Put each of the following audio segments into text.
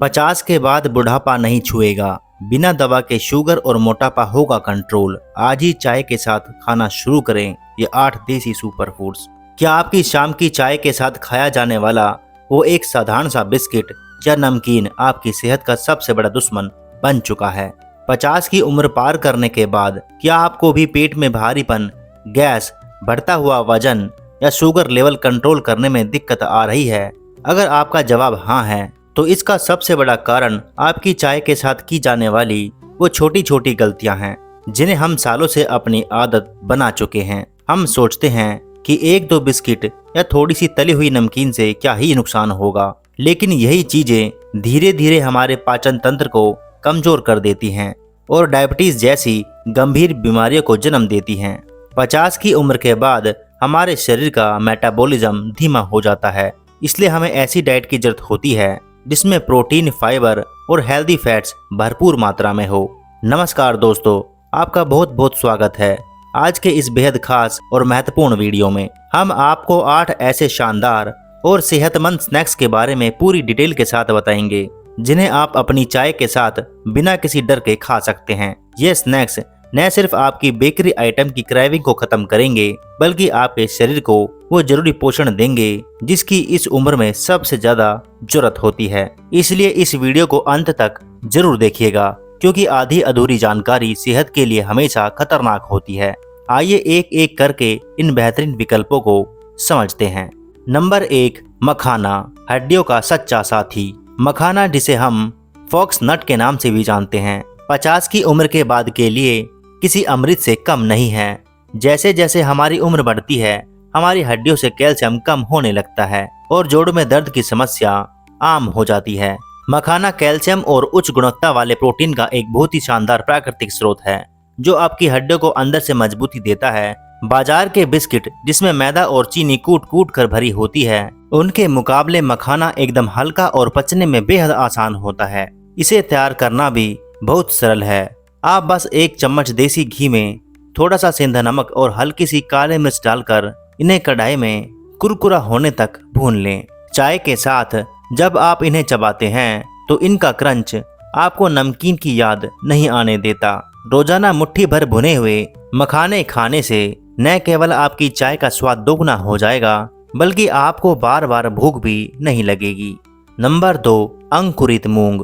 50 के बाद बुढ़ापा नहीं छुएगा। बिना दवा के शुगर और मोटापा होगा कंट्रोल। आज ही चाय के साथ खाना शुरू करें ये 8 देसी सुपर फूड्स। क्या आपकी शाम की चाय के साथ खाया जाने वाला वो एक साधारण सा बिस्किट या नमकीन आपकी सेहत का सबसे बड़ा दुश्मन बन चुका है? 50 की उम्र पार करने के बाद क्या आपको भी पेट में भारीपन, गैस, बढ़ता हुआ वजन या शुगर लेवल कंट्रोल करने में दिक्कत आ रही है? अगर आपका जवाब हाँ है तो इसका सबसे बड़ा कारण आपकी चाय के साथ की जाने वाली वो छोटी छोटी गलतियां हैं जिन्हें हम सालों से अपनी आदत बना चुके हैं। हम सोचते हैं कि 1-2 बिस्किट या थोड़ी सी तली हुई नमकीन से क्या ही नुकसान होगा, लेकिन यही चीजें धीरे धीरे हमारे पाचन तंत्र को कमजोर कर देती हैं और डायबिटीज जैसी गंभीर बीमारियों को जन्म देती हैं। 50 की उम्र के बाद हमारे शरीर का मेटाबॉलिज्म धीमा हो जाता है, इसलिए हमें ऐसी डाइट की जरूरत होती है जिसमें प्रोटीन, फाइबर और हेल्दी फैट्स भरपूर मात्रा में हो। नमस्कार दोस्तों, आपका बहुत बहुत स्वागत है आज के इस बेहद खास और महत्वपूर्ण वीडियो में। हम आपको 8 ऐसे शानदार और सेहतमंद स्नैक्स के बारे में पूरी डिटेल के साथ बताएंगे जिन्हें आप अपनी चाय के साथ बिना किसी डर के खा सकते हैं। ये स्नैक्स न सिर्फ आपकी बेकरी आइटम की क्रेविंग को खत्म करेंगे बल्कि आपके शरीर को वो जरूरी पोषण देंगे जिसकी इस उम्र में सबसे ज्यादा जरूरत होती है। इसलिए इस वीडियो को अंत तक जरूर देखिएगा क्योंकि आधी अधूरी जानकारी सेहत के लिए हमेशा खतरनाक होती है। आइए एक एक करके इन बेहतरीन विकल्पों को समझते हैं। नंबर 1, मखाना, हड्डियों का सच्चा साथी। मखाना, जिसे हम फॉक्स नट के नाम से भी जानते हैं, 50 की उम्र के बाद के लिए किसी अमृत से कम नहीं है। जैसे जैसे हमारी उम्र बढ़ती है हमारी हड्डियों से कैल्शियम कम होने लगता है और जोड़ों में दर्द की समस्या आम हो जाती है। मखाना कैल्शियम और उच्च गुणवत्ता वाले प्रोटीन का एक बहुत ही शानदार प्राकृतिक स्रोत है जो आपकी हड्डियों को अंदर से मजबूती देता है। बाजार के बिस्किट जिसमें मैदा और चीनी कूट कूट कर भरी होती है, उनके मुकाबले मखाना एकदम हल्का और पचने में बेहद आसान होता है। इसे तैयार करना भी बहुत सरल है। आप बस 1 चम्मच देसी घी में थोड़ा सा सेंधा नमक और हल्की सी काली मिर्च डालकर इन्हें कढ़ाई में कुरकुरा होने तक भून लें। चाय के साथ जब आप इन्हें चबाते हैं तो इनका क्रंच आपको नमकीन की याद नहीं आने देता। रोजाना मुट्ठी भर भुने हुए मखाने खाने से न केवल आपकी चाय का स्वाद दोगुना हो जाएगा बल्कि आपको बार बार भूख भी नहीं लगेगी। नंबर 2, अंकुरित मूंग,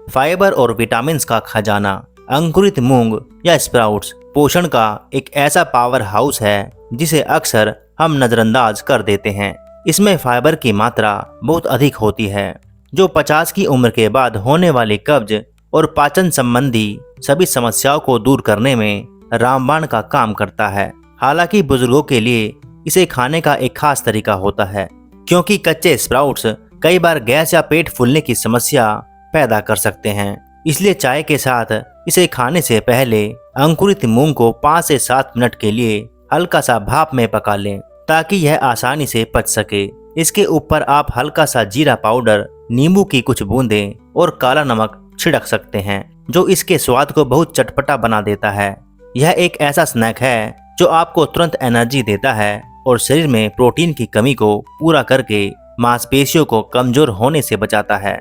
फाइबर और विटामिन का खजाना। अंकुरित मूंग या स्प्राउट्स पोषण का एक ऐसा पावर हाउस है जिसे अक्सर हम नजरअंदाज कर देते हैं। इसमें फाइबर की मात्रा बहुत अधिक होती है जो 50 की उम्र के बाद होने वाली कब्ज और पाचन संबंधी सभी समस्याओं को दूर करने में रामबाण का काम करता है। हालांकि बुजुर्गों के लिए इसे खाने का एक खास तरीका होता है क्योंकि कच्चे स्प्राउट्स कई बार गैस या पेट फूलने की समस्या पैदा कर सकते हैं। इसलिए चाय के साथ इसे खाने से पहले अंकुरित मूंग को 5 से 7 मिनट के लिए हल्का सा भाप में पका लें ताकि यह आसानी से पच सके। इसके ऊपर आप हल्का सा जीरा पाउडर, नींबू की कुछ बूंदें और काला नमक छिड़क सकते हैं जो इसके स्वाद को बहुत चटपटा बना देता है। यह एक ऐसा स्नैक है जो आपको तुरंत एनर्जी देता है और शरीर में प्रोटीन की कमी को पूरा करके मांसपेशियों को कमजोर होने से बचाता है।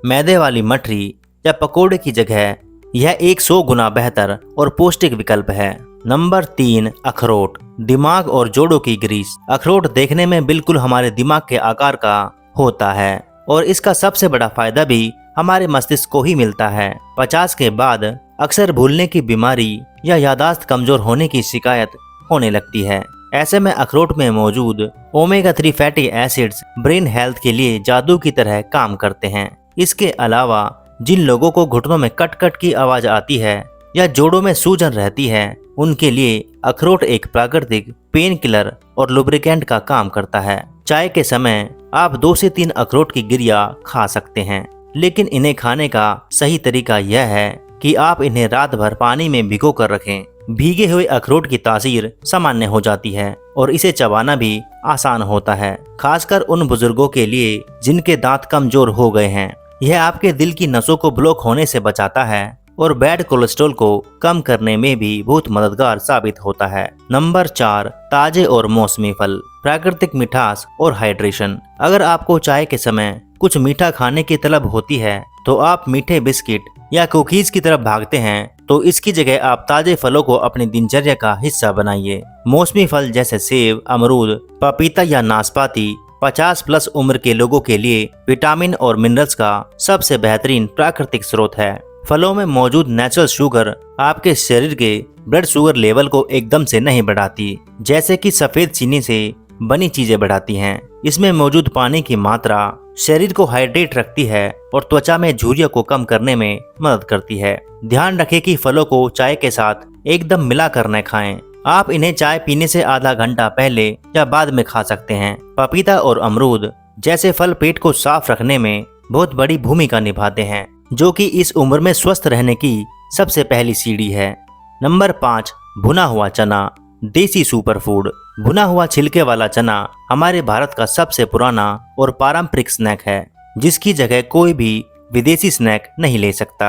मैदे वाली मठरी या पकोड़े की जगह यह 100 गुना बेहतर और पौष्टिक विकल्प है। नंबर 3, अखरोट, दिमाग और जोड़ों की ग्रीस। अखरोट देखने में बिल्कुल हमारे दिमाग के आकार का होता है और इसका सबसे बड़ा फायदा भी हमारे मस्तिष्क को ही मिलता है। 50 के बाद अक्सर भूलने की बीमारी या याददाश्त कमजोर होने की शिकायत होने लगती है। ऐसे में अखरोट में मौजूद omega 3 fatty acids brain health के लिए जादू की तरह काम करते हैं। इसके अलावा जिन लोगों को घुटनों में कट कट की आवाज आती है या जोड़ों में सूजन रहती है उनके लिए अखरोट एक प्राकृतिक पेन किलर और लुब्रिकेंट का काम करता है। चाय के समय आप 2 से 3 अखरोट की गिरिया खा सकते हैं, लेकिन इन्हें खाने का सही तरीका यह है कि आप इन्हें रात भर पानी में भिगो कर रखें। भीगे हुए अखरोट की तासीर सामान्य हो जाती है और इसे चबाना भी आसान होता है, खासकर उन बुजुर्गों के लिए जिनके दांत कमजोर हो गए हैं। यह आपके दिल की नसों को ब्लॉक होने से बचाता है और बैड कोलेस्ट्रॉल को कम करने में भी बहुत मददगार साबित होता है। नंबर 4, ताजे और मौसमी फल। प्राकृतिक मिठास और हाइड्रेशन। अगर आपको चाय के समय कुछ मीठा खाने की तलब होती है तो आप मीठे बिस्किट या कुकीज की तरफ भागते हैं, तो इसकी जगह आप ताजे फलों को अपनी दिनचर्या का हिस्सा बनाइए। मौसमी फल जैसे सेब, अमरूद, पपीता या नाशपाती 50+ उम्र के लोगों के लिए विटामिन और मिनरल्स का सबसे बेहतरीन प्राकृतिक स्रोत है। फलों में मौजूद नेचुरल शुगर आपके शरीर के ब्लड शुगर लेवल को एकदम से नहीं बढ़ाती, जैसे कि सफेद चीनी से बनी चीजें बढ़ाती हैं। इसमें मौजूद पानी की मात्रा शरीर को हाइड्रेट रखती है और त्वचा में झुर्रियों को कम करने में मदद करती है। ध्यान रखें कि फलों को चाय के साथ एकदम मिलाकर न खाएं। आप इन्हें चाय पीने से आधा घंटा पहले या बाद में खा सकते हैं। पपीता और अमरूद जैसे फल पेट को साफ रखने में बहुत बड़ी भूमिका निभाते हैं, जो कि इस उम्र में स्वस्थ रहने की सबसे पहली सीढ़ी है। नंबर 5, भुना हुआ चना, देसी सुपर फूड। भुना हुआ छिलके वाला चना हमारे भारत का सबसे पुराना और पारंपरिक स्नैक है, जिसकी जगह कोई भी विदेशी स्नैक नहीं ले सकता।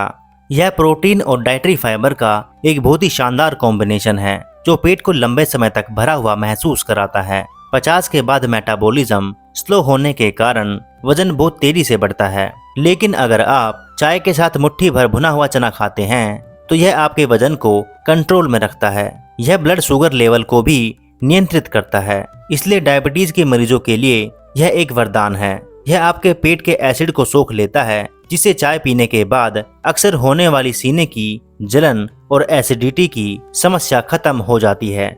यह प्रोटीन और डाइटरी फाइबर का एक बहुत ही शानदार कॉम्बिनेशन है, जो पेट को लंबे समय तक भरा हुआ महसूस कराता है। 50 के बाद मेटाबॉलिज्म स्लो होने के कारण वजन बहुत तेजी से बढ़ता है, लेकिन अगर आप चाय के साथ मुट्ठी भर भुना हुआ चना खाते हैं तो यह आपके वजन को कंट्रोल में रखता है। यह ब्लड शुगर लेवल को भी नियंत्रित करता है, इसलिए डायबिटीज के मरीजों के लिए यह एक वरदान है। यह आपके पेट के एसिड को सोख लेता है, जिससे चाय पीने के बाद अक्सर होने वाली सीने की जलन और एसिडिटी की समस्या खत्म हो जाती है।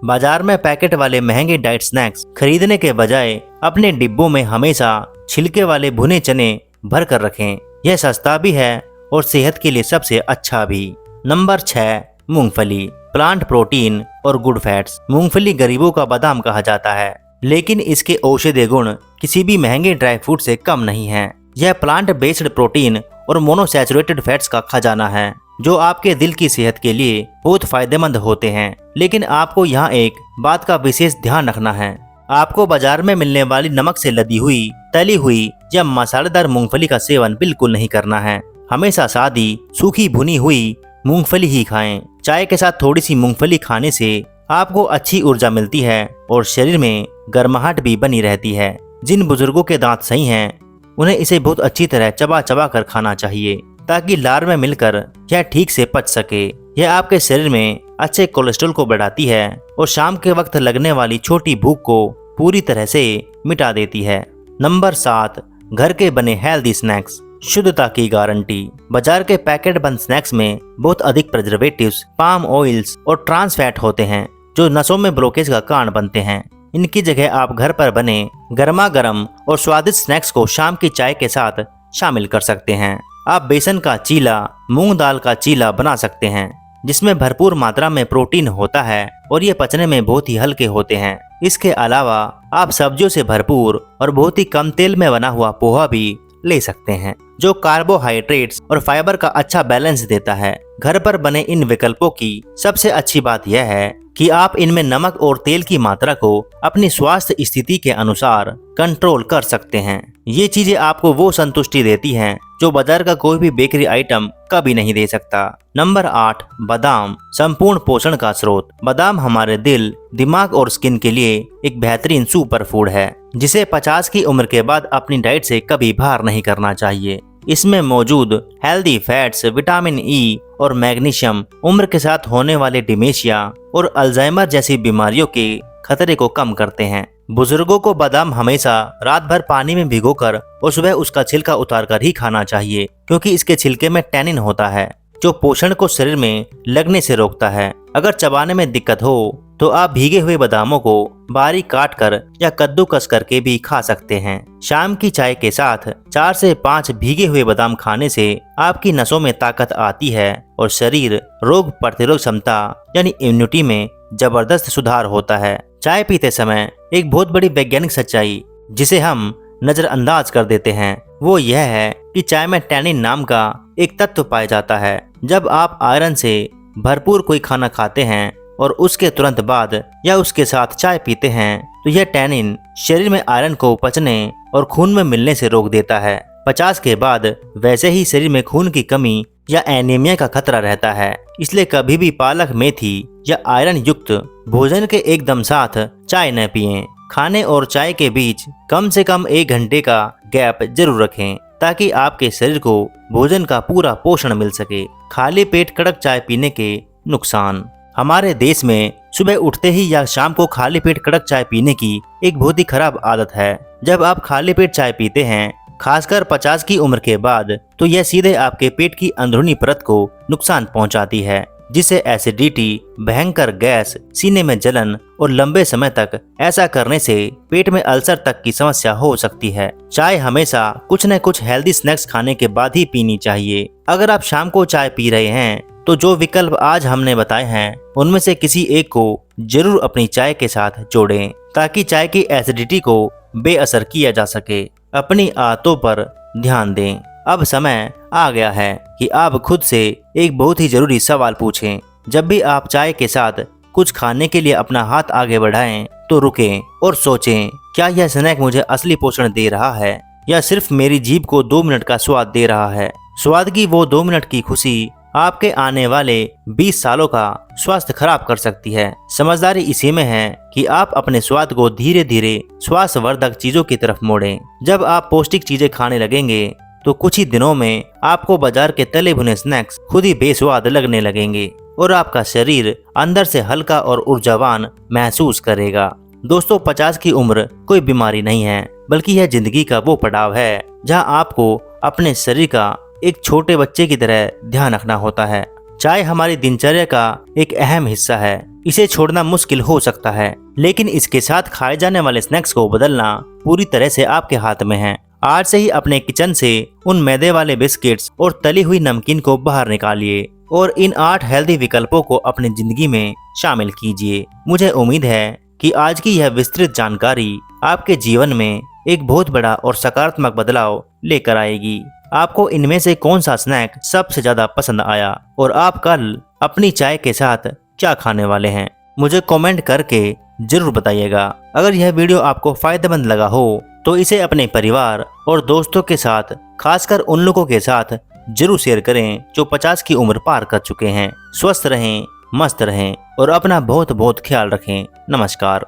बाजार में पैकेट वाले महंगे डाइट स्नैक्स खरीदने के बजाय अपने डिब्बों में हमेशा छिलके वाले भुने चने भर कर रखें। यह सस्ता भी है और सेहत के लिए सबसे अच्छा भी। नंबर 6, मूंगफली, प्लांट प्रोटीन और गुड फैट्स। मूंगफली गरीबों का बादाम कहा जाता है, लेकिन इसके औषधीय गुण किसी भी महंगे ड्राई फ्रूट से कम नहीं है। यह प्लांट बेस्ड प्रोटीन और मोनोसैचुरेटेड फैट्स का खजाना है, जो आपके दिल की सेहत के लिए बहुत फायदेमंद होते हैं। लेकिन आपको यहाँ एक बात का विशेष ध्यान रखना है। आपको बाजार में मिलने वाली नमक से लदी हुई, तली हुई या मसालेदार मूंगफली का सेवन बिल्कुल नहीं करना है। हमेशा सादी, सूखी भुनी हुई मूंगफली ही खाएं। चाय के साथ थोड़ी सी मूंगफली खाने से आपको अच्छी ऊर्जा मिलती है और शरीर में गर्माहट भी बनी रहती है। जिन बुजुर्गों के दांत सही हैं, उन्हें इसे बहुत अच्छी तरह चबा चबा कर खाना चाहिए, ताकि लार में मिलकर यह ठीक से पच सके। यह आपके शरीर में अच्छे कोलेस्ट्रॉल को बढ़ाती है और शाम के वक्त लगने वाली छोटी भूख को पूरी तरह से मिटा देती है। नंबर 7, घर के बने हेल्दी स्नैक्स, शुद्धता की गारंटी। बाजार के पैकेट बंद स्नैक्स में बहुत अधिक प्रिजर्वेटिव्स, पाम ऑयल्स और ट्रांस फैट होते हैं, जो नसों में ब्लॉकेज का कारण बनते हैं। इनकी जगह आप घर पर बने गर्मा गर्म और स्वादिष्ट स्नैक्स को शाम की चाय के साथ शामिल कर सकते हैं। आप बेसन का चीला, मूंग दाल का चीला बना सकते हैं, जिसमें भरपूर मात्रा में प्रोटीन होता है और ये पचने में बहुत ही हल्के होते हैं। इसके अलावा आप सब्जियों से भरपूर और बहुत ही कम तेल में बना हुआ पोहा भी ले सकते हैं, जो कार्बोहाइड्रेट्स और फाइबर का अच्छा बैलेंस देता है। घर पर बने इन विकल्पों की सबसे अच्छी बात यह है कि आप इनमें नमक और तेल की मात्रा को अपनी स्वास्थ्य स्थिति के अनुसार कंट्रोल कर सकते हैं। ये चीजें आपको वो संतुष्टि देती हैं जो बाजार का कोई भी बेकरी आइटम कभी नहीं दे सकता। नंबर 8, बादाम, संपूर्ण पोषण का स्रोत। बादाम हमारे दिल, दिमाग और स्किन के लिए एक बेहतरीन सुपर फूड है, जिसे 50 की उम्र के बाद अपनी डाइट से कभी बाहर नहीं करना चाहिए। इसमें मौजूद हेल्दी फैट्स, विटामिन ई और मैग्नीशियम उम्र के साथ होने वाले डिमेंशिया और अल्जाइमर जैसी बीमारियों के खतरे को कम करते हैं। बुजुर्गों को बादाम हमेशा रात भर पानी में भिगोकर और सुबह उसका छिलका उतारकर ही खाना चाहिए, क्योंकि इसके छिलके में टैनिन होता है, जो पोषण को शरीर में लगने से रोकता है। अगर चबाने में दिक्कत हो तो आप भीगे हुए बादामों को बारीक काट कर या कद्दूकस करके भी खा सकते हैं। शाम की चाय के साथ 4 से 5 भीगे हुए बादाम खाने से आपकी नसों में ताकत आती है और शरीर रोग प्रतिरोध क्षमता यानी इम्यूनिटी में जबरदस्त सुधार होता है। चाय पीते समय एक बहुत बड़ी वैज्ञानिक सच्चाई जिसे हम नजरअंदाज कर देते हैं, वो यह है कि चाय में टैनिन नाम का एक तत्व पाया जाता है। जब आप आयरन से भरपूर कोई खाना खाते हैं और उसके तुरंत बाद या उसके साथ चाय पीते हैं, तो यह टैनिन शरीर में आयरन को पचने और खून में मिलने से रोक देता है। 50 के बाद वैसे ही शरीर में खून की कमी या एनीमिया का खतरा रहता है, इसलिए कभी भी पालक, मेथी या आयरन युक्त भोजन के एकदम साथ चाय न पिएं। खाने और चाय के बीच कम से कम 1 घंटे का गैप जरूर रखें ताकि आपके शरीर को भोजन का पूरा पोषण मिल सके। खाली पेट कड़क चाय पीने के नुकसान। हमारे देश में सुबह उठते ही या शाम को खाली पेट कड़क चाय पीने की एक बहुत ही खराब आदत है। जब आप खाली पेट चाय पीते हैं, खासकर 50 की उम्र के बाद, तो यह सीधे आपके पेट की अंदरूनी परत को नुकसान पहुंचाती है, जिससे एसिडिटी, भयंकर गैस, सीने में जलन और लंबे समय तक ऐसा करने से पेट में अल्सर तक की समस्या हो सकती है। चाय हमेशा कुछ न कुछ हेल्दी स्नैक्स खाने के बाद ही पीनी चाहिए। अगर आप शाम को चाय पी रहे हैं तो जो विकल्प आज हमने बताए हैं उनमें से किसी एक को जरूर अपनी चाय के साथ जोड़ें ताकि चाय की एसिडिटी को बेअसर किया जा सके। अपनी आदतों पर ध्यान दें। अब समय आ गया है कि आप खुद से एक बहुत ही जरूरी सवाल पूछें। जब भी आप चाय के साथ कुछ खाने के लिए अपना हाथ आगे बढ़ाएं तो रुकें और सोचें, क्या यह स्नैक मुझे असली पोषण दे रहा है या सिर्फ मेरी जीभ को 2 मिनट का स्वाद दे रहा है। स्वाद की वो 2 मिनट की खुशी आपके आने वाले 20 सालों का स्वास्थ्य खराब कर सकती है। समझदारी इसी में है कि आप अपने स्वाद को धीरे धीरे स्वास्थ्यवर्धक चीजों की तरफ मोड़ें। जब आप पौष्टिक चीजें खाने लगेंगे तो कुछ ही दिनों में आपको बाजार के तले भुने स्नैक्स खुद ही बेस्वाद लगने लगेंगे और आपका शरीर अंदर से हल्का और ऊर्जावान महसूस करेगा। दोस्तों, 50 की उम्र कोई बीमारी नहीं है, बल्कि यह जिंदगी का वो पड़ाव है जहां आपको अपने शरीर का एक छोटे बच्चे की तरह ध्यान रखना होता है। चाय हमारी दिनचर्या का एक अहम हिस्सा है। इसे छोड़ना मुश्किल हो सकता है, लेकिन इसके साथ खाए जाने वाले स्नैक्स को बदलना पूरी तरह से आपके हाथ में है। आज से ही अपने किचन से उन मैदे वाले बिस्किट्स और तली हुई नमकीन को बाहर निकालिए और इन 8 हेल्दी विकल्पों को अपनी जिंदगी में शामिल कीजिए। मुझे उम्मीद है कि आज की यह विस्तृत जानकारी आपके जीवन में एक बहुत बड़ा और सकारात्मक बदलाव लेकर आएगी। आपको इनमें से कौन सा स्नैक सबसे ज्यादा पसंद आया और आप कल अपनी चाय के साथ क्या खाने वाले हैं, मुझे कमेंट करके जरूर बताइएगा। अगर यह वीडियो आपको फायदेमंद लगा हो तो इसे अपने परिवार और दोस्तों के साथ, खासकर उन लोगों के साथ जरूर शेयर करें जो 50 की उम्र पार कर चुके हैं। स्वस्थ रहें, मस्त रहें और अपना बहुत बहुत ख्याल रखें। नमस्कार।